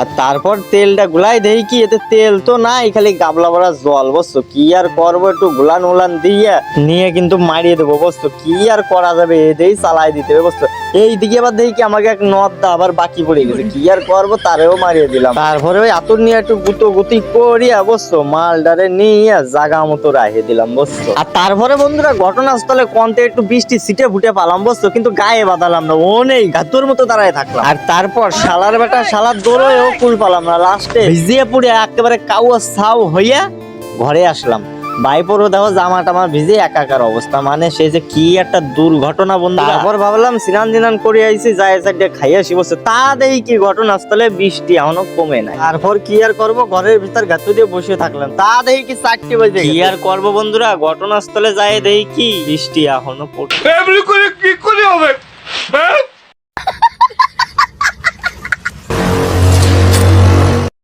আর তারপর তেলটা গুলাই দেই কি এতে তেল তো নাই, খালি গাবলা ভরা জল। বুঝছো কি আর করবো, একটু গুলান উলান দিয়ে নিয়ে কিন্তু মারিয়ে দেবো। বুঝছো কি আর করা যাবে, এতেই চালাই দিতে হবে। বুঝছো এইদিকে আবার দেখি কি আমাকে এক নদটা আবার বাকি পড়ে গেছে, কি আর করবো, তারেও মারিয়ে দিলাম। তারপরে ওই আতুর নিয়ে একটু গুতো গুতি করিয়া বুঝছো মালটারে নিয়ে জাগা মতো রাখে দিলাম। বুঝছো আর তারপরে বন্ধুরা ঘটনাস্থলে কন্তে একটু বৃষ্টি ছিটে ফুটে পালাম। বুঝছো কিন্তু গায়ে বাঁধালাম না, ও নেই গাতুর মতো দাঁড়ায় থাকলাম। আর তারপর শালার বেটা শালার দৌড়েও কুল পালাম না, লাস্টে ভিজিয়ে পুড়ে একেবারে কাউয়া ছাউ হইয়া ঘরে আসলাম। বাইপরও দেখো জামা টামা ভিজে একাকার অবস্থা, মানে সে যে কি একটা দুর্ঘটনা বন্ধু। তারপর ভাবলাম স্নান দিনান করে আইছি, যাই সাইডে খাইয়াছি। বসে তা দেই কি ঘটনাস্থলে বৃষ্টি এখনো কমে নাই। তারপর কি আর করবো, ঘরের ভিতর গাতু দিয়ে বসে থাকলাম। তা দেই কি 4টি বাজে, কি আর করবো বন্ধুরা, ঘটনাস্থলে যাই দেই কি বৃষ্টি এখনো পড়ছে। কি করে হবে?